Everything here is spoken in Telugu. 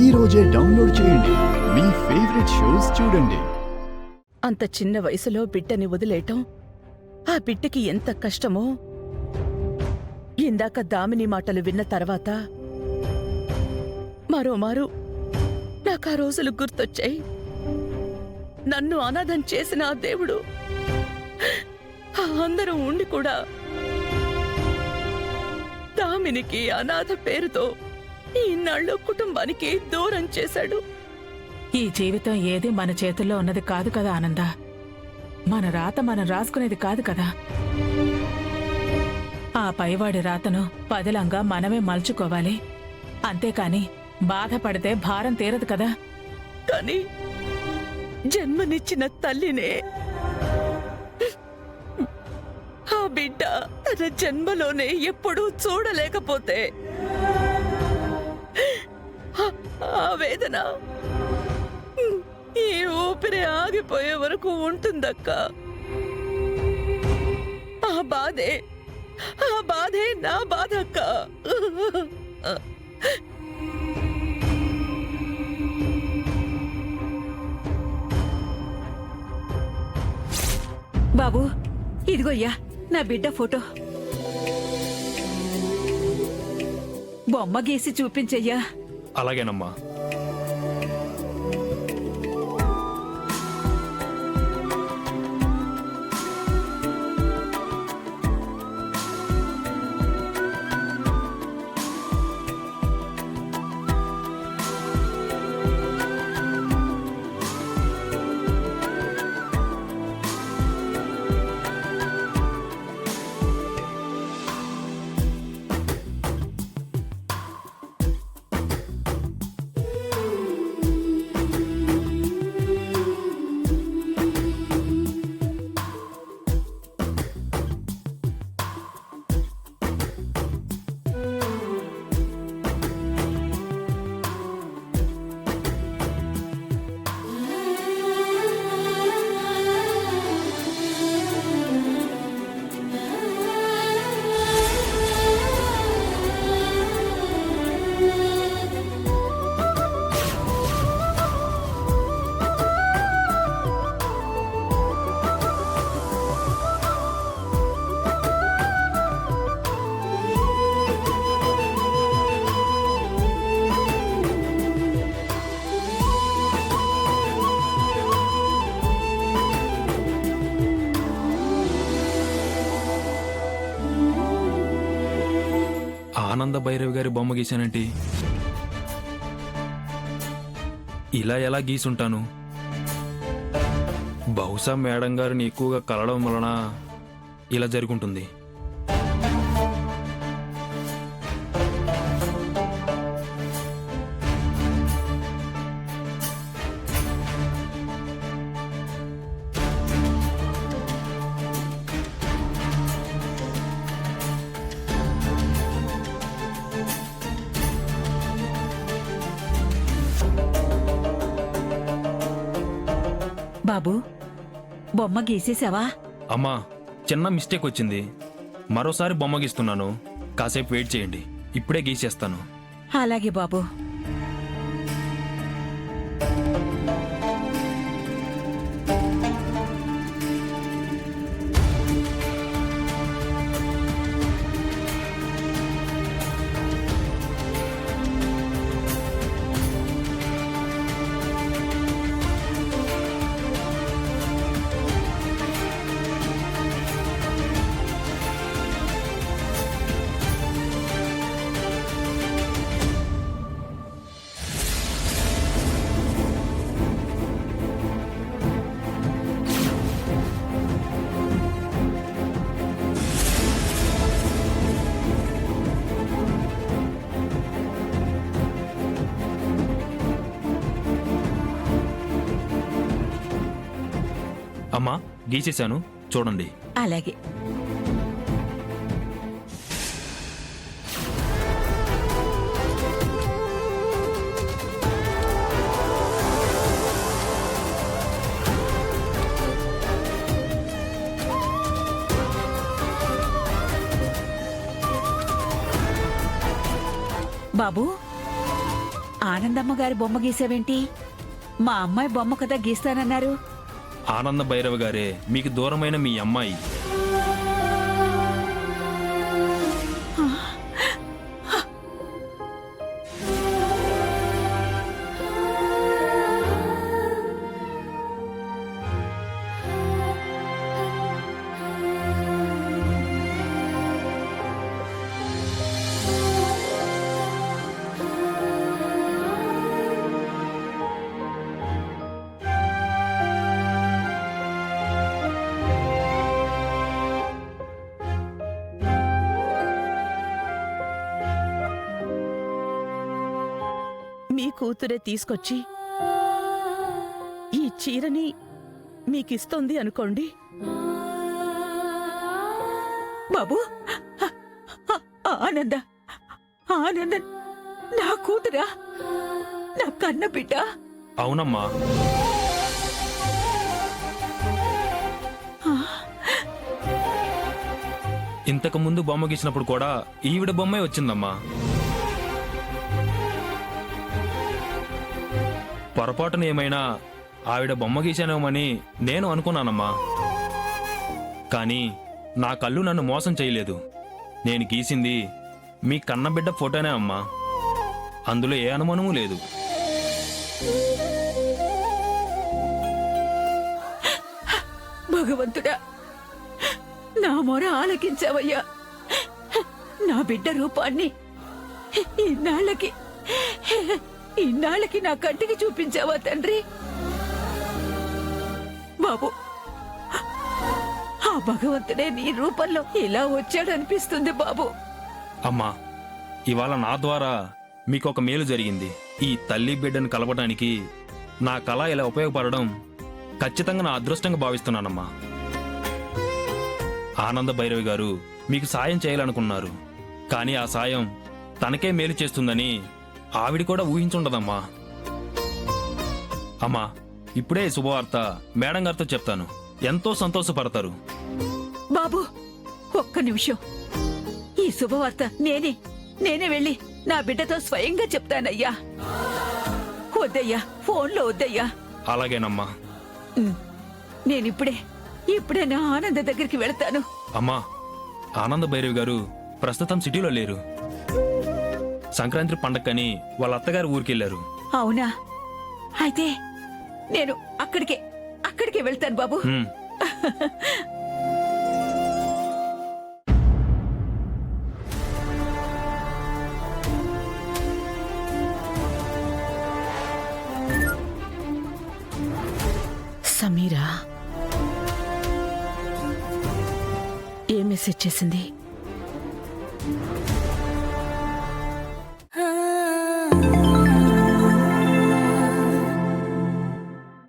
ఈ రోజే డౌన్లోడ్ చేయండి. మీ ఫేవరెట్ షోస్ చూడండి. అంత చిన్న వయసులో బిడ్డని వదిలేయటం ఆ బిడ్డకి ఎంత కష్టమో ఇందాక దామిని మాటలు విన్న తర్వాత మరోమారు నాకు ఆ రోజులు గుర్తొచ్చాయి. నన్ను అనాథం చేసిన ఆ దేవుడు ఆ అందరం ఉండి కూడా దామినికి అనాథ పేరుతో ఈనాళ్ళు కుటుంబానికి దూరం చేశాడు. ఈ జీవితం ఏది మన చేతుల్లో ఉన్నది కాదు కదా ఆనంద. మన రాత మనం రాసుకునేది కాదు కదా. ఆ పైవాడి రాతను పదిలంగా మనమే మలుచుకోవాలి. అంతేకాని బాధపడితే భారం తీరదు కదా. కానీ జన్మనిచ్చిన తల్లినే ఆ బిడ్డ తన జన్మలోనే ఎప్పుడూ చూడలేకపోతే ఆ వేదన ఈ ఊపిరి ఆగిపోయే వరకు ఉంటుందక్క. ఆ బాధే నా బాధక్క. బాబు, ఇదిగోయ్యా నా బిడ్డ ఫోటో. బొమ్మ గీసి చూపించయ్యా. అలాగేనమ్మా. ఆనంద భైరవి గారి బొమ్మ గీశానంటే ఇలా ఎలా గీసుంటాను? బహుశా మేడం గారిని ఎక్కువగా కలవడం వలన ఇలా జరుగుంటుంది. బాబు, బొమ్మ గీసేసావా? అమ్మా, చిన్న మిస్టేక్ వచ్చింది. మరోసారి బొమ్మ గీస్తున్నాను. కాసేపు వెయిట్ చేయండి, ఇప్పుడే గీసేస్తాను. అలాగే బాబు. అమ్మా, గీసేశాను, చూడండి. అలాగే. బాబు, ఆనందమ్మ గారి బొమ్మ గీసావేంటి? మా అమ్మాయి బొమ్మ కదా గీస్తానన్నారు. ఆనంద భైరవ గారే మీకు దూరమైన మీ అమ్మాయి. మీ కూతురే తీసుకొచ్చి ఈ చీరని మీకిస్తోంది అనుకోండి. బాబు, ఆనంద ఆనంద నా కూతురా, నా కన్న బిడ్డ. అవునమ్మా. ఇంతకు ముందు బొమ్మ గీసినప్పుడు కూడా ఈవిడ బొమ్మే వచ్చిందమ్మా. పొరపాటున ఏమైనా ఆవిడ బొమ్మ గీశానేమని నేను అనుకున్నానమ్మా. కానీ నా కళ్ళు నన్ను మోసం చేయలేదు. నేను గీసింది మీ కన్నబిడ్డ ఫోటోనే అమ్మా. అందులో ఏ అనుమానమూ లేదు. భగవంతుడా, నా మొర ఆలకించావయ్యా. నా బిడ్డ రూపాన్ని ఇన్నాళ్ళకి నా కంటికి చూపించావా తండ్రి. బాబు, ఆ భగవంతుడే నీ రూపంలో ఇలా వచ్చాడనిపిస్తుంది బాబు. అమ్మా, ఇవాళ నా ద్వారా మీకు ఒక మేలు జరిగింది. ఈ తల్లి బిడ్డను కలపడానికి నా కళ ఇలా ఉపయోగపడడం ఖచ్చితంగా నా అదృష్టంగా భావిస్తున్నానమ్మా. ఆనంద భైరవి గారు మీకు సాయం చేయాలనుకున్నారు. కానీ ఆ సాయం తనకే మేలు చేస్తుందని ఆవిడ కూడా ఊహించుండదమ్మా. అమ్మా, ఇప్పుడే శుభవార్త మేడం గారితో చెప్తాను. ఎంతో సంతోషపడతారు. బాబు, ఒక్క నిమిషం. ఈ శుభవార్త నేనే వెళ్ళి నా బిడ్డతో స్వయంగా చెప్తానయ్యా. వద్దయ్యా, ఫోన్లో వద్దయ్యా. అలాగేనమ్మా. ఇప్పుడే నా ఆనంద దగ్గరికి వెళతాను. అమ్మా, ఆనంద భైరవి గారు ప్రస్తుతం సిటీలో లేరు. సంక్రాంతి పండక్కని వాళ్ళ అత్తగారు ఊరికెళ్లారు. అవునా? అయితే నేను అక్కడికే వెళ్తాను బాబు. సమీరా ఏ మెసేజ్ చేసింది?